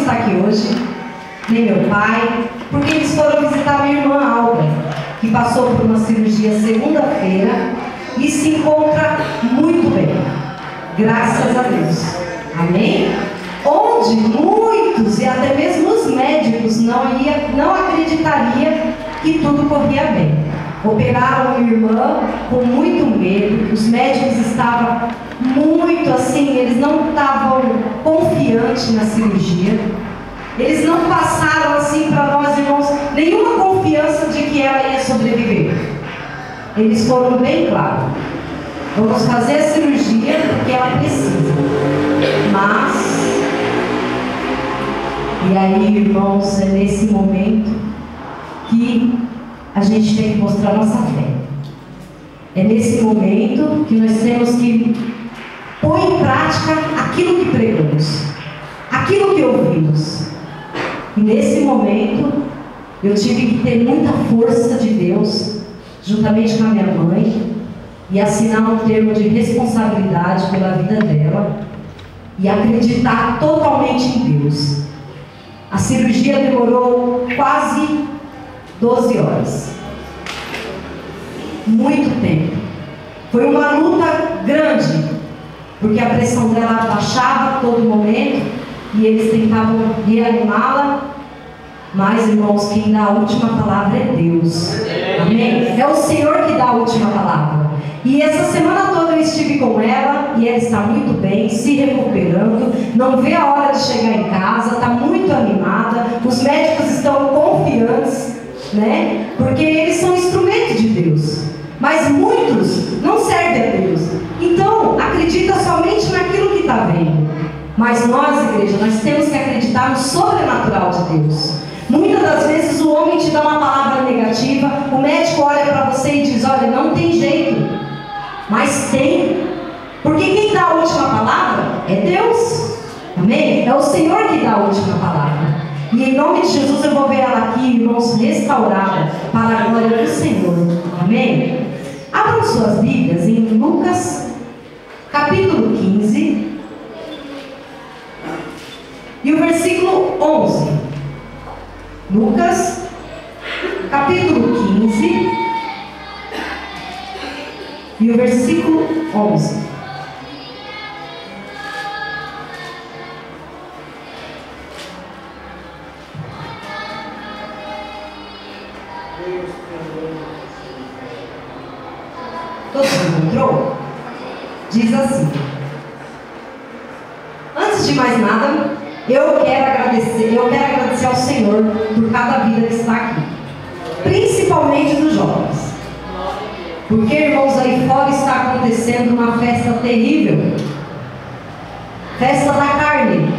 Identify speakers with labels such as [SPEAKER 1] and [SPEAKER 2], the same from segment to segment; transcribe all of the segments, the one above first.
[SPEAKER 1] está aqui hoje, nem meu pai, porque eles foram visitar minha irmã Alba, que passou por uma cirurgia segunda-feira e se encontra muito bem, graças a Deus. Amém? Onde muitos e até mesmo os médicos não acreditariam que tudo corria bem. Operaram minha irmã com muito medo, os médicos estavam muito assim, eles não estavam confiantes na cirurgia, eles não passaram assim para nós irmãos nenhuma confiança de que ela ia sobreviver. Eles foram bem claros: vamos fazer a cirurgia porque ela precisa. Mas, e aí irmãos, é nesse momento que a gente tem que mostrar nossa fé. É nesse momento que nós temos que pôr em prática aquilo que pregamos, aquilo que ouvimos. E nesse momento eu tive que ter muita força de Deus, juntamente com a minha mãe, e assinar um termo de responsabilidade pela vida dela e acreditar totalmente em Deus. A cirurgia demorou quase 12 horas. Muito tempo. Foi uma luta grande, porque a pressão dela baixava a todo momento e eles tentavam reanimá-la. Mas, irmãos, quem dá a última palavra é Deus. Amém? É o Senhor que dá a última palavra. E essa semana toda eu estive com ela e ela está muito bem, se recuperando, não vê a hora de chegar em casa, está muito animada, os médicos estão confiantes, né? Porque eles são instrumentos de Deus, mas muitos não servem a Deus, então acredita somente naquilo que está vendo. Mas nós, igreja, nós temos que acreditar no sobrenatural de Deus. Muitas das vezes o homem te dá uma palavra negativa, o médico olha para você e diz: olha, não tem jeito. Mas tem, porque quem dá a última palavra é Deus. Amém? É o Senhor que dá a última palavra. E em nome de Jesus eu vou ver ela aqui, irmãos, restaurada para a glória do Senhor. Amém? Abram suas Bíblias em Lucas capítulo 15 e o versículo 11. Lucas capítulo 15 e o versículo 11. Todo mundo encontrou? Diz assim: antes de mais nada, eu quero agradecer ao Senhor por cada vida que está aqui, principalmente dos jovens. Porque, irmãos, aí fora está acontecendo uma festa terrível, festa da carne,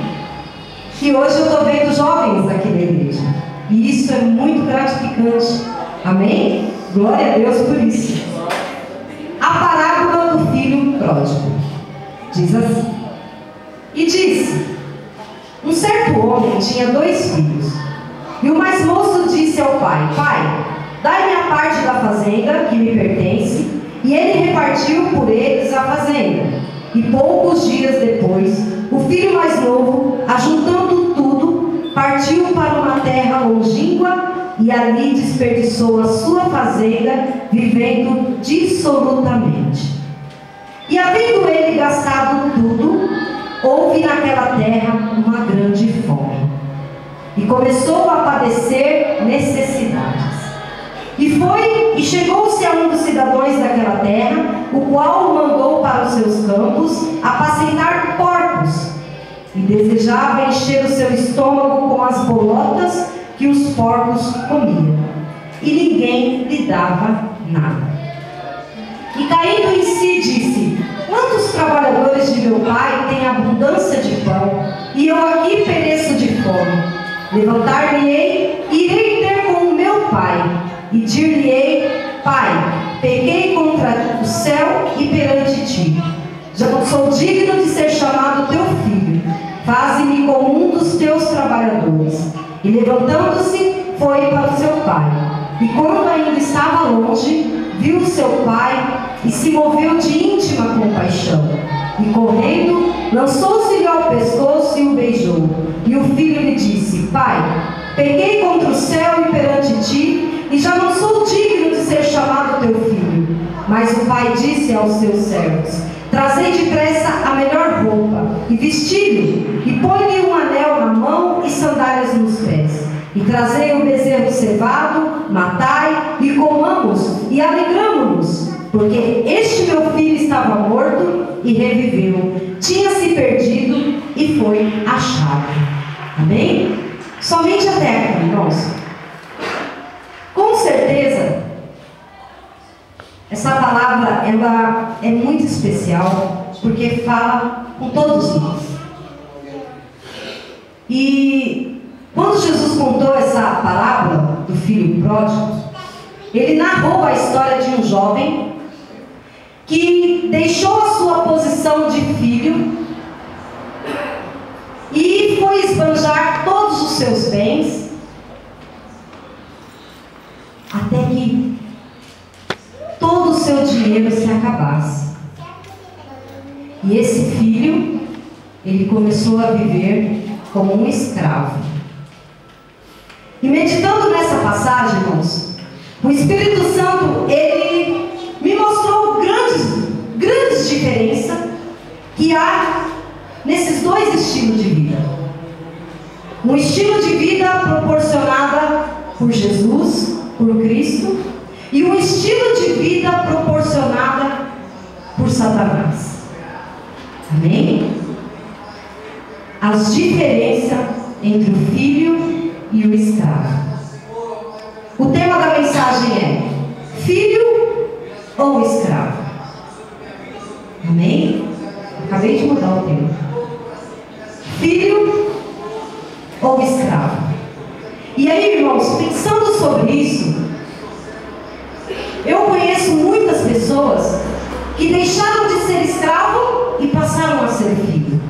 [SPEAKER 1] que hoje eu estou vendo jovens aqui na igreja, e isso é muito gratificante. Amém? Glória a Deus por isso. A parábola do filho pródigo diz assim: e disse: um certo homem tinha 2 filhos, e o mais moço disse ao pai: pai, dai-me a parte da fazenda que me pertence. E ele repartiu por eles a fazenda. E poucos dias depois, o filho mais novo, ajuntando tudo, partiu para uma terra longínqua e ali desperdiçou a sua fazenda, vivendo dissolutamente. E havendo ele gastado tudo, houve naquela terra uma grande fome, e começou a padecer necessidades. E chegou-se a um dos cidadãos daquela terra, o qual o mandou para os seus campos apacentar porcos, e desejava encher o seu estômago com as bolotas que os porcos comiam, e ninguém lhe dava nada. E caindo em si, disse: quantos trabalhadores de meu pai têm abundância de pão, e eu aqui pereço de fome? Levantar-me-ei, irei ter com o meu pai, e dir-lhe-ei: pai, pequei contra o céu e perante ti. Já não sou digno de ser chamado teu filho. Faze-me como um dos teus trabalhadores. E levantando-se, foi para o seu pai. E quando ainda estava longe, viu o seu pai e se moveu de íntima compaixão. E correndo, lançou-se-lhe ao pescoço e o beijou. E o filho lhe disse: Pai, pequei contra o céu e perante ti, e já não sou digno de ser chamado teu filho. Mas o pai disse aos seus servos: Trazei depressa a melhor roupa, e vesti-lhe, e põe-lhe um anel na mão e sandálias nos pés. E trazei o bezerro cevado, matai, e comamos, e alegramo-nos, porque este meu filho estava morto e reviveu, tinha-se perdido e foi achado. Amém? Somente até aqui, irmãos. Com certeza, essa palavra ela é muito especial, porque fala com todos nós. E quando Jesus contou essa parábola do filho pródigo, ele narrou a história de um jovem que deixou a sua posição de filho e foi esbanjar todos os seus bens, até que todo o seu dinheiro se acabasse. E esse filho, ele começou a viver como um escravo. E meditando nessa passagem, irmãos, o Espírito Santo, ele me mostrou grandes diferenças que há nesses dois estilos de vida. Um estilo de vida proporcionada por Jesus, por Cristo, e um estilo de vida proporcionada por Satanás. Amém? As diferenças entre o filho e o escravo. O tema da mensagem é: filho ou escravo? Amém? Acabei de mudar o tema. Filho ou escravo? E aí, irmãos, pensando sobre isso, eu conheço muitas pessoas que deixaram de ser escravo e passaram a ser filho.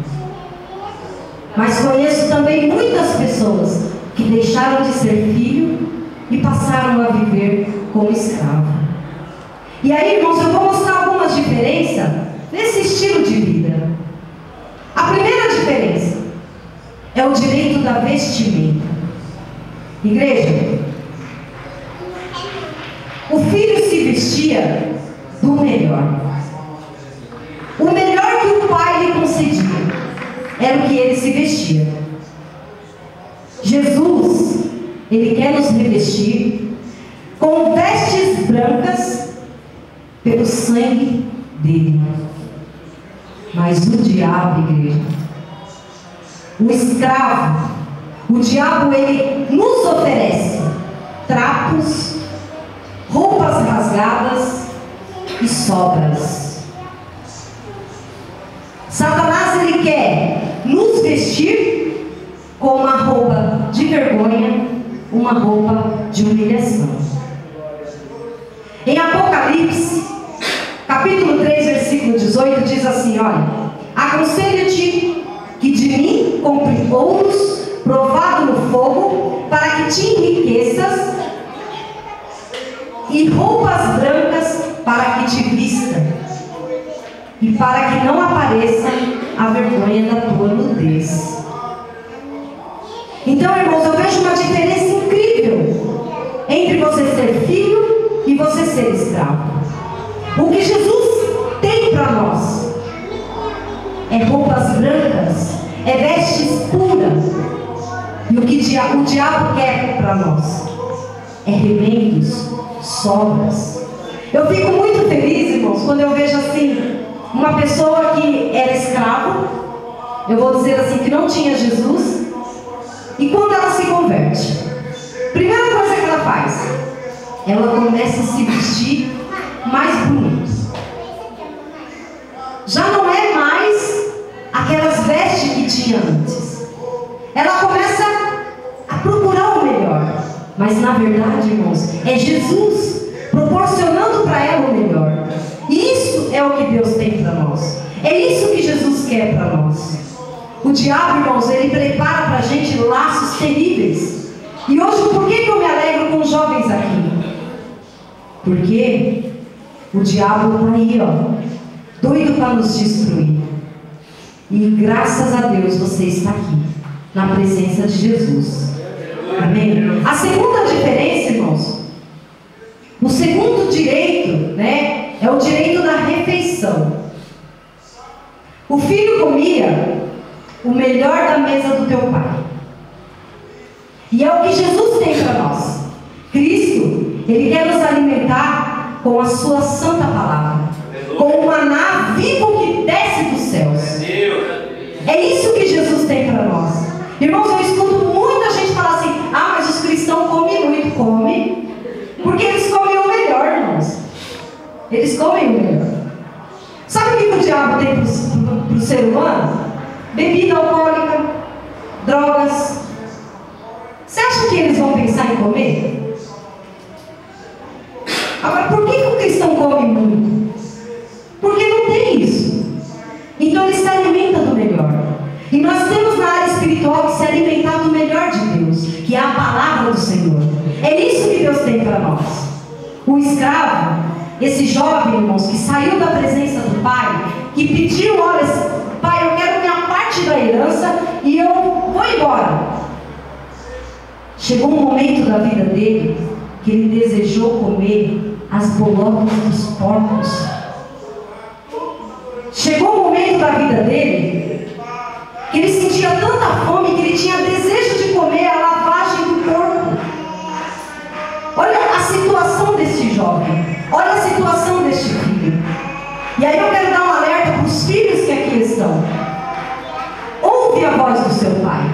[SPEAKER 1] Mas conheço também muitas pessoas que deixaram de ser filho e passaram a viver como escravo. E aí, irmãos, eu vou mostrar algumas diferenças nesse estilo de vida. A primeira diferença é o direito da vestimenta. Igreja, o filho se vestia do melhor. O melhor que o pai lhe concedia era o que ele se vestia. Jesus, ele quer nos revestir com vestes brancas pelo sangue dele. Mas o diabo, igreja, o escravo, o diabo, ele nos oferece trapos, roupas rasgadas e sobras. Satanás, ele quer nos vestir com uma roupa de vergonha, uma roupa de humilhação. Em Apocalipse, capítulo 3, versículo 18, diz assim: olha, aconselho-te que de mim compre ouros provado no fogo, para que te enriqueças, e roupas brancas para que te vista, e para que não apareça a vergonha da tua nudez. Então, irmãos, eu vejo uma diferença incrível entre você ser filho e você ser escravo. O que Jesus tem para nós é roupas brancas, é vestes puras. E o que o diabo quer para nós é remendos, sobras. Eu fico muito feliz, irmãos, quando eu vejo assim uma pessoa que era escravo, eu vou dizer assim, que não tinha Jesus, e quando ela se converte, primeira coisa que ela faz, ela começa a se vestir mais bonito. Já não é mais aquelas vestes que tinha antes. Ela começa a procurar o melhor. Mas na verdade, irmãos, é Jesus proporcionando para ela o melhor. E isso é o que Deus tem para nós. É isso que Jesus quer para nós. O diabo, irmãos, ele prepara para a gente laços terríveis. E hoje, por que eu me alegro com os jovens aqui? Porque o diabo está aí, ó, doido para nos destruir. E graças a Deus você está aqui, na presença de Jesus. Amém? A segunda diferença, irmãos, o segundo direito, né, é o direito da refeição. O filho comia o melhor da mesa do teu pai. E é o que Jesus tem para nós. Cristo, Ele quer nos alimentar com a sua santa palavra, com o maná vivo que desce dos céus. É isso que Jesus tem para nós. Irmãos, eu escuto muita gente falar assim: ah, mas os cristãos comem muito. Comem, porque eles comem o melhor, irmãos. Eles comem o melhor. Sabe o que o diabo tem para o ser humano? Bebida alcoólica, drogas. Você acha que eles vão pensar em comer? Agora, por que o cristão come muito? Porque não tem isso. Então ele se alimenta do melhor. E nós temos na área espiritual que se alimentar do melhor de Deus, que é a palavra do Senhor. É isso que Deus tem para nós. O escravo, esse jovem, irmãos, que saiu da presença do pai, que pediu: olha, pai, eu quero minha parte da herança e eu vou embora. Chegou um momento da vida dele que ele desejou comer as bolotas dos porcos. Chegou um momento da vida dele que ele sentia tanta fome que ele tinha desejo de comer a lavagem do porco. Olha a situação deste jovem, olha a situação deste filho. E aí eu quero dar um alerta para os filhos que aqui estão. Ouve a voz do seu pai,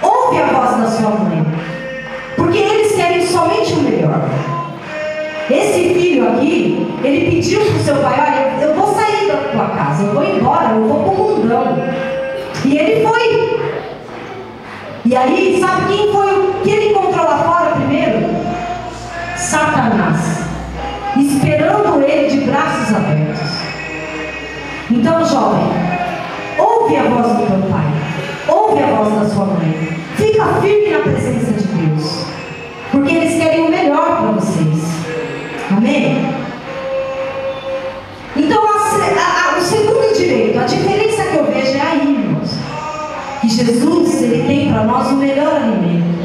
[SPEAKER 1] ouve a voz da sua mãe, porque eles querem somente o melhor. Esse filho aqui, ele pediu para o seu pai: olha, eu vou sair da tua casa, eu vou embora, eu vou para o mundão. E ele foi. E aí, sabe quem foi o que ele encontrou lá fora primeiro? Satanás, esperando ele de braços abertos. Então, jovem, ouve a voz do teu pai, ouve a voz da sua mãe, fica firme na presença de Deus, porque eles querem o melhor para vocês. Amém? Então, o segundo direito, a diferença que eu vejo é aí, irmãos, que Jesus, Ele tem para nós o melhor alimento,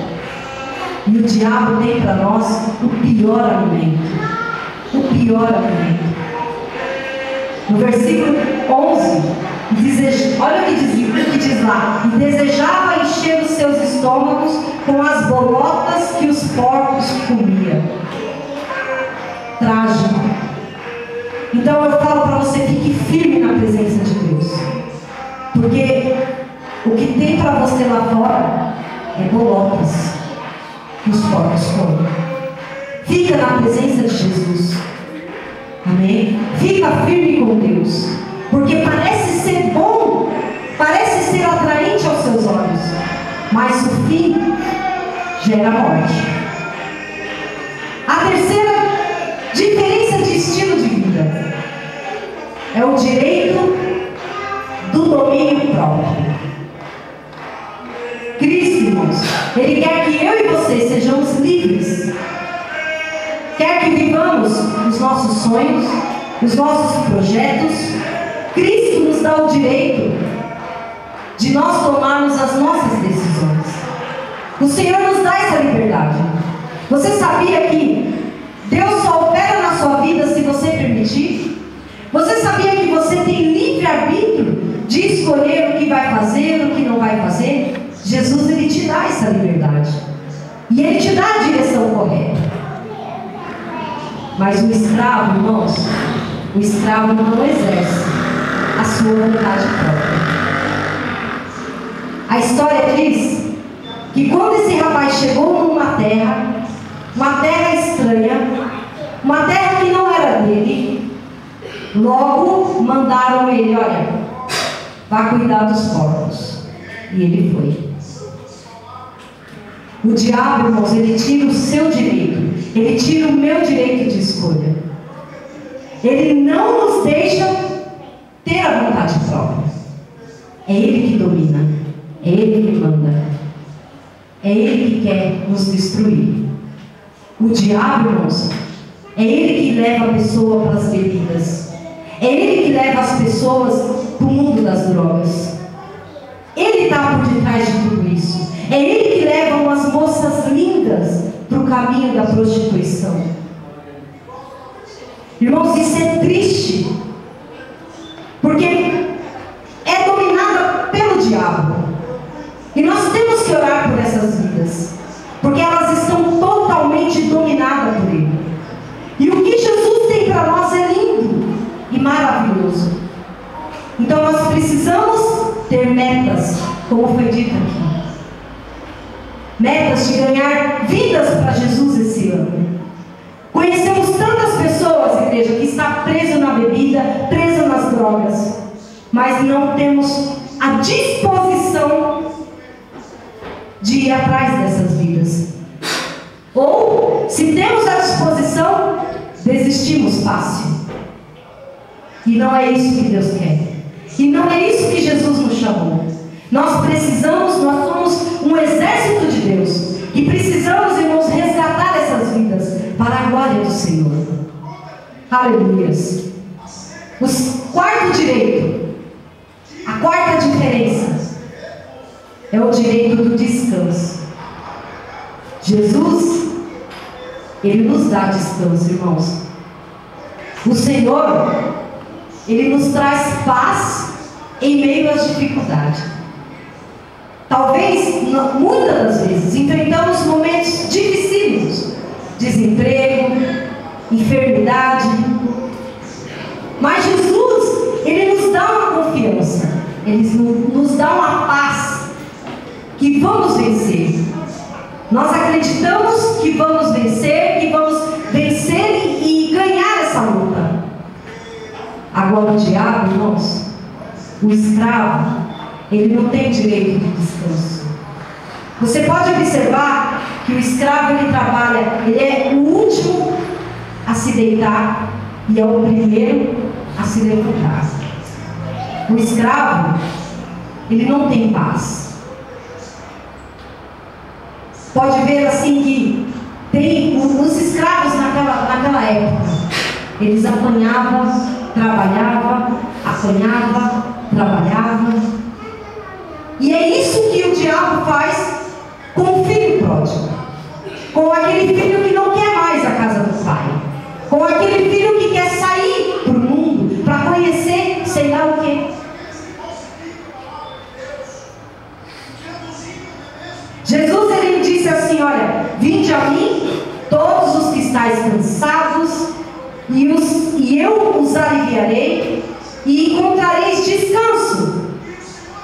[SPEAKER 1] e o diabo tem para nós o pior alimento. O pior alimento. No versículo 11, olha o que diz lá: e desejava encher os seus estômagos com as bolotas que os porcos comiam. Trágico. Então eu falo para você: fique firme na presença de Deus, porque o que tem para você lá fora é bolotas que os porcos comem. Fica na presença de Jesus. Amém? Fica firme com Deus, porque parece ser bom, parece ser atraente aos seus olhos, mas o fim gera morte. A terceira diferença de estilo de vida é o direito do domínio próprio. Cristo, irmãos, Ele quer que eu e você sejamos livres. Quer que vivamos os nossos sonhos, os nossos projetos. Cristo nos dá o direito de nós tomarmos as nossas decisões. O Senhor nos dá essa liberdade. Você sabia que Deus só opera na sua vida se você permitir? Você sabia que você tem livre-arbítrio de escolher o que vai fazer, o que não vai fazer? Jesus, Ele te dá essa liberdade. E Ele te dá a direção correta. Mas o escravo, irmãos, o escravo não exerce a sua vontade própria. A história diz que quando esse rapaz chegou numa terra estranha, uma terra que não era dele, logo mandaram ele: olha, vá cuidar dos porcos. E ele foi. O diabo, irmãos, ele tira o seu direito, ele tira o meu direito de escolha. Ele não nos deixa ter a vontade própria. É Ele que domina, é Ele que manda, é Ele que quer nos destruir. O diabo, irmãos, é ele que leva a pessoa para as bebidas, É ele que leva as pessoas para o mundo das drogas. Ele está por detrás de tudo isso. É ele que leva umas moças lindas para o caminho da prostituição. Irmãos, isso é triste, porque é dominada pelo diabo. E nós temos que orar por essas vidas, porque elas estão totalmente dominadas por ele. E o que Jesus tem para nós é lindo e maravilhoso. Então nós precisamos ter metas, como foi dito aqui. Metas de ganhar vidas para Jesus esse ano. Conhecemos tantas pessoas, igreja, que está preso na bebida, preso nas drogas, mas não temos a disposição de ir atrás dessas vidas. Ou, se temos a disposição, desistimos fácil. E não é isso que Deus quer. E não é isso que Jesus nos chamou. Nós precisamos, nós somos um exército de Deus. E precisamos, irmãos, resgatar essas vidas para a glória do Senhor. Aleluias. O quarto direito, a quarta diferença, é o direito do descanso. Jesus, Ele nos dá descanso, irmãos. O Senhor, Ele nos traz paz em meio às dificuldades. Talvez, muitas das vezes, enfrentamos momentos dificílimos, desemprego, enfermidade, mas Jesus, Ele nos dá uma confiança, Ele nos dá uma paz, que vamos vencer. Nós acreditamos que vamos vencer e ganhar essa luta. Agora o diabo, irmãos, o escravo, ele não tem direito de descanso. Você pode observar que o escravo, ele trabalha, ele é o último a se deitar e é o primeiro a se levantar. O escravo, ele não tem paz. Pode ver assim que tem os escravos naquela época, eles apanhavam, trabalhavam, apanhavam, trabalhavam. E é isso que o diabo faz com o filho pródigo, com aquele filho que não quer mais a casa do pai, com aquele filho que quer sair para o mundo, para conhecer sei lá o quê. Jesus, ele disse assim: olha, vinde a mim, todos os que estáis cansados, e eu os aliviarei, e encontrareis descanso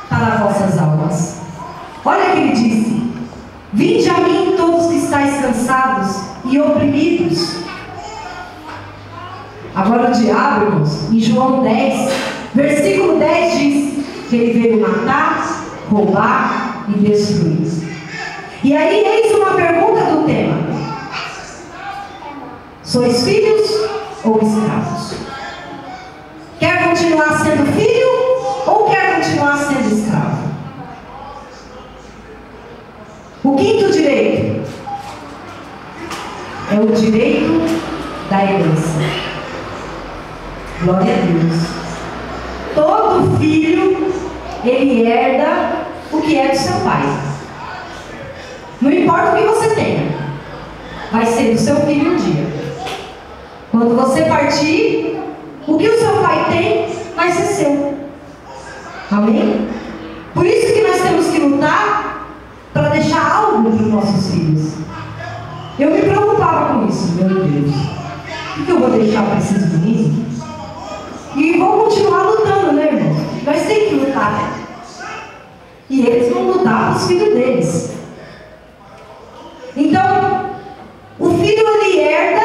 [SPEAKER 1] para vossas almas. Olha o que ele disse: vinde a mim, todos que estáis cansados e oprimidos. Agora o diabo, irmãos, em João 10, versículo 10 diz que ele veio matar, roubar e destruir. E aí eis uma pergunta do tema: sois filhos ou escravos? Quer continuar sendo filho ou quer continuar sendo escravo? O quinto direito é o direito da herança. Glória a Deus. Todo filho, ele herda o que é do seu pai. Não importa o que você tenha, vai ser do seu filho um dia. Quando você partir, o que o seu pai tem vai ser seu. Amém? Por isso que nós temos que lutar para deixar algo para os nossos filhos. Eu me preocupava com isso, meu Deus. O que eu vou deixar para esses meninos? E vou continuar lutando, né, irmão? Nós temos que lutar, né? E eles vão lutar para os filhos deles. Então, o filho, ele herda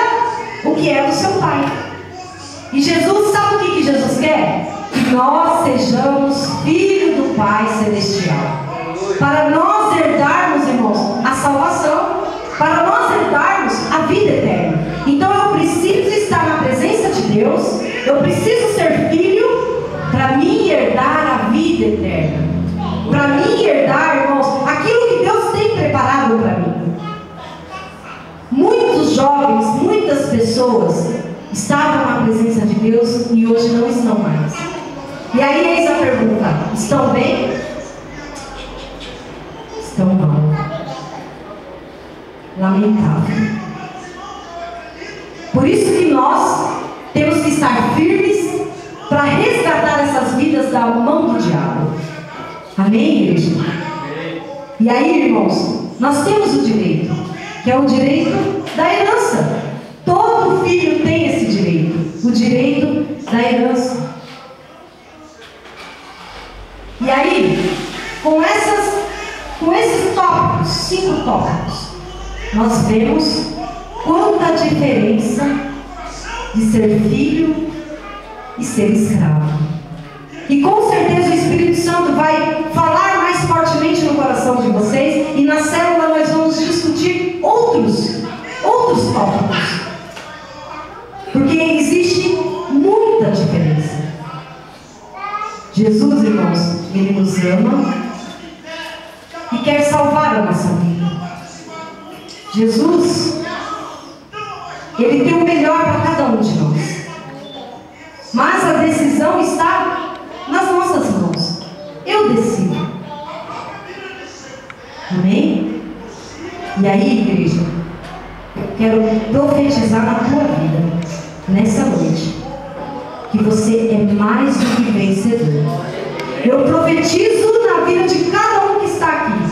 [SPEAKER 1] o que é do seu pai. E Jesus, sabe o que Jesus quer? Que nós sejamos filhos do Pai Celestial. Para nós herdarmos, irmãos, a salvação. Para nós herdarmos a vida eterna. Então eu preciso estar na presença de Deus. Eu preciso ser filho para mim herdar a vida eterna. Para mim herdar, irmãos, aquilo que Deus tem preparado para mim. Muitos jovens, muitas pessoas estavam na presença de Deus e hoje não estão mais. E aí eis a pergunta: estão bem? Estão mal. Lamentável. Por isso que nós temos que estar firmes para resgatar essas vidas da mão do diabo. Amém, igreja? E aí, irmãos, nós temos o direito, que é o direito da herança. Todo filho tem esse direito, o direito da herança. E aí, com esses tópicos, 5 tópicos, nós vemos quanta diferença de ser filho e ser escravo. E com certeza o Espírito Santo vai falar mais fortemente no coração de vocês, e na célula nós vamos discutir outros tópicos. Porque existe muita diferença. Jesus, irmãos, Ele nos ama e quer salvar a nossa vida. Jesus, Ele tem o melhor para cada um de nós. Mas a decisão está nas nossas mãos. Eu decido. Amém? E aí, igreja, quero profetizar na tua vida, nessa noite, que você é mais do que vencedor. Eu profetizo na vida de cada um que está aqui.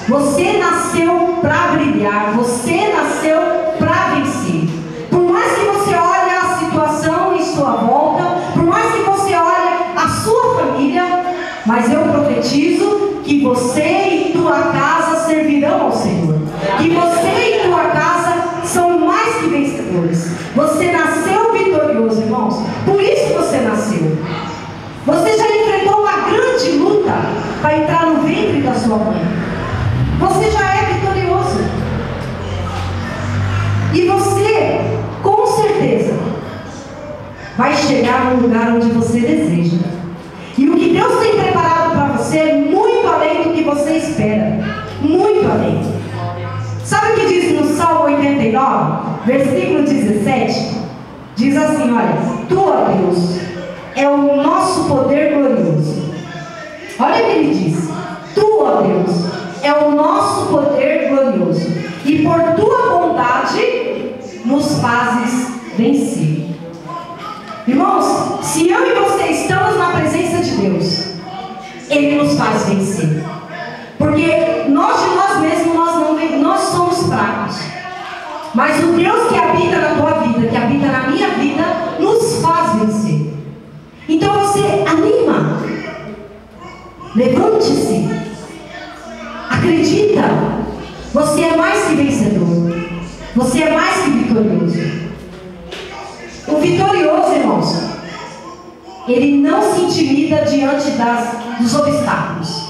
[SPEAKER 1] Você nasceu para brilhar. Você nasceu para vencer. Por mais que você olhe a situação em sua volta, por mais que você olhe a sua família, mas eu profetizo que você e tua casa servirão ao Senhor. Que você e tua casa são mais que vencedores. Você nasceu vitorioso, irmãos. Por isso você nasceu. Você já enfrentou uma grande luta para entrar no ventre da sua mãe. Você já é vitorioso. E você, com certeza, vai chegar no lugar onde você deseja. E o que Deus tem preparado para você é muito além do que você espera. Muito além. Sabe o que diz no Salmo 89, versículo 17? Diz assim, olha: Tu, ó Deus, é o nosso poder glorioso. Olha o que ele diz: Tu, ó Deus, é o nosso poder glorioso, e por tua bondade nos fazes vencer. Irmãos, se eu e você estamos na presença de Deus, Ele nos faz vencer. Porque nós de nós mesmos, nós somos fracos. Mas o Deus que habita na tua vida, que habita na minha vida, nos faz vencer. Então você anima. Levante-se. Acredita. Você é mais que vencedor. Você é mais que vitorioso. O vitorioso, irmãos, ele não se intimida diante dos obstáculos,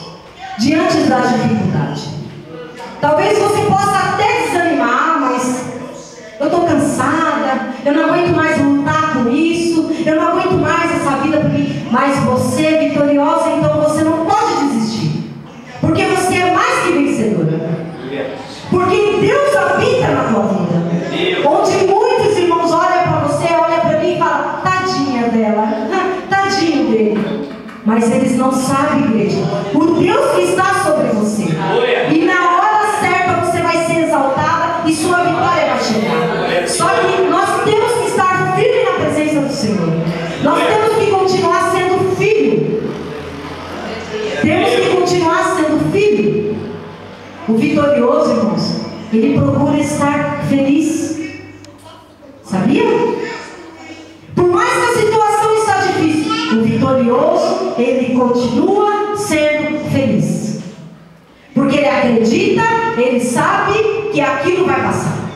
[SPEAKER 1] diante da dificuldade. Talvez você possa até desanimar, mas eu estou cansada, eu não aguento mais lutar com isso, eu não aguento mais essa vida por mim. Mas você é vitoriosa, então você não pode desistir, porque você é mais que vencedora. Porque Deus habita na tua vida. Onde muitos irmãos olham para você, olham para mim e falam: tadinha dela, tadinho dele. Mas eles não sabem, igreja, o Deus que está sobre você. E na hora certa você vai ser exaltada e sua vitória vai chegar. Só que nós temos que estar firmes na presença do Senhor. Nós temos que continuar sendo filho. Temos que continuar sendo filho. O vitorioso, irmãos, ele procura estar feliz. Sabia? Por mais que a situação está difícil, o vitorioso, ele continua sendo feliz. Porque ele acredita, ele sabe que aquilo vai passar.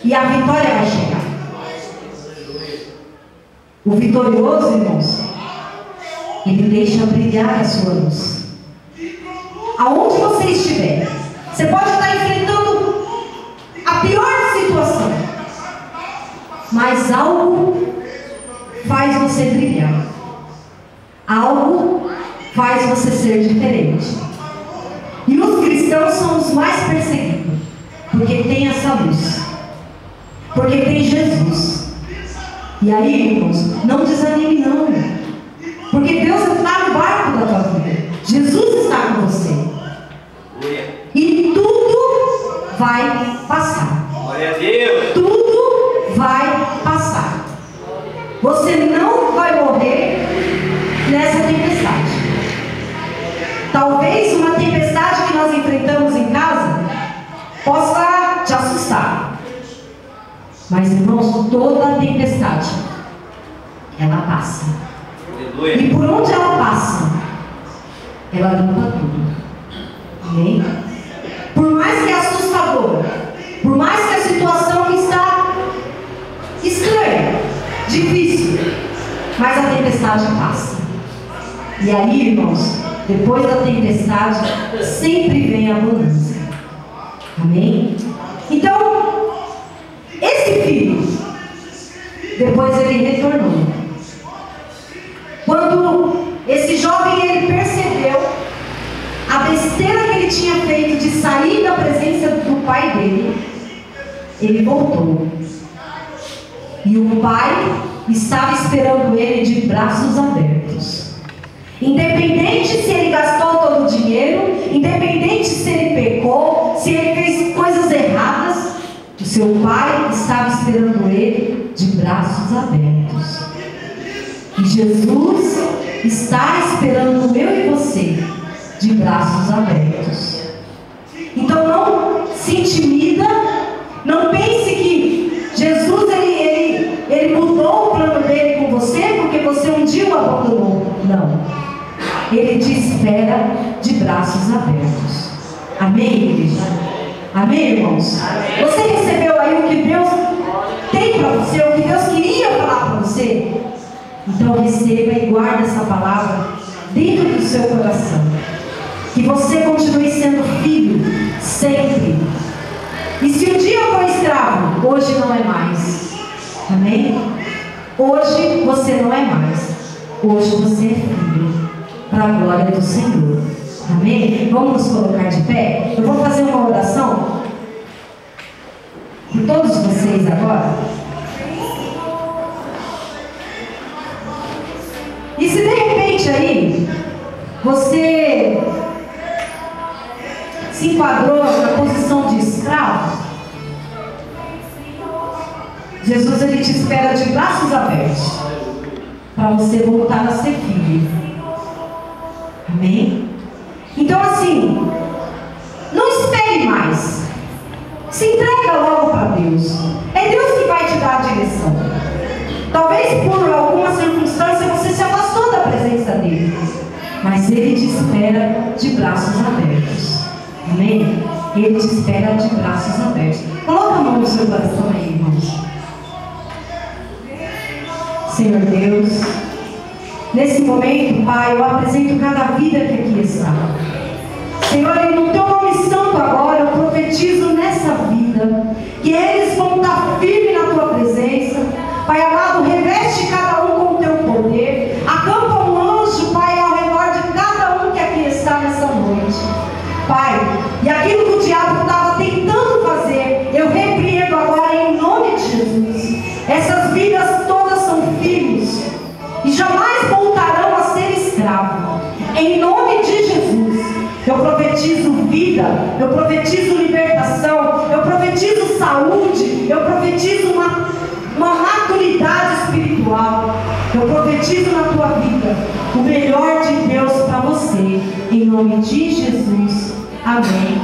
[SPEAKER 1] E a vitória vai chegar. O vitorioso, irmãos, ele deixa brilhar a sua luz. Aonde você estiver, você pode estar enfrentando a pior situação, mas algo faz você brilhar. Algo faz você ser diferente. E os cristãos são os mais perseguidos, porque tem essa luz, porque tem Jesus. E aí, irmãos, não desanime não. Porque Deus está no barco da tua vida. Jesus está com você. E tudo vai passar.
[SPEAKER 2] Glória a Deus.
[SPEAKER 1] Tudo vai passar. Você não vai morrer nessa tempestade. Talvez uma tempestade que nós enfrentamos em casa possa te assustar. Mas, irmãos, toda tempestade, ela passa.
[SPEAKER 2] Aleluia.
[SPEAKER 1] E por onde ela passa, ela limpa tudo. Amém? Por mais que é assustador, por mais que a situação está estranha, difícil, mas a tempestade passa. E aí, irmãos, depois da tempestade, sempre vem a bonança. Amém? Então, esse filho, depois ele retornou. Quando esse jovem ele percebeu a besteira que ele tinha feito de sair da presença do pai dele, ele voltou. E o pai estava esperando ele de braços abertos. Independente se ele gastou todo o dinheiro, independente se ele pecou, se ele fez coisas erradas, o seu pai estava esperando ele de braços abertos. E Jesus está esperando eu e você de braços abertos. Então não se intimida, não pense que Jesus ele mudou o plano dele com você porque você um dia o abandonou. Não. Ele te espera de braços abertos. Amém, igreja? Amém, irmãos? Amém. Você recebeu aí o que Deus tem para você, o que Deus queria falar para você? Então receba e guarde essa palavra dentro do seu coração. Que você continue sendo filho sempre. E se um dia for escravo, hoje não é mais. Amém? Hoje você não é mais. Hoje você é filho. Para a glória do Senhor. Amém? Vamos nos colocar de pé. Eu vou fazer uma oração por todos vocês agora. E se de repente aí você se enquadrou na posição de escravo, Jesus ele te espera de braços abertos para você voltar a ser filho. Amém? Então assim, não espere mais. Se entrega logo para Deus. É Deus que vai te dar a direção. Talvez por alguma circunstância você se afastou da presença dele, mas ele te espera de braços abertos. Amém? Ele te espera de braços abertos. Coloca a mão no seu coração aí, irmãos. Senhor Deus, nesse momento, Pai, eu apresento cada vida que aqui está. Senhor, no teu nome santo agora, eu profetizo nessa vida, que eles vão estar firmes na tua presença. Pai amado, reveste cada um com o teu poder. Acampa um anjo, Pai, ao redor de cada um que aqui está nessa noite. Pai, e aquilo que o diabo estava tentando fazer, eu repreendo agora em nome de Jesus. Essas vidas todas são filhos e jamais voltarão a ser escravos. Em nome de Jesus, eu profetizo vida, eu profetizo libertação, eu profetizo saúde, eu profetizo uma maturidade espiritual. Eu profetizo na tua vida o melhor de Deus para você, em nome de Jesus. Amém.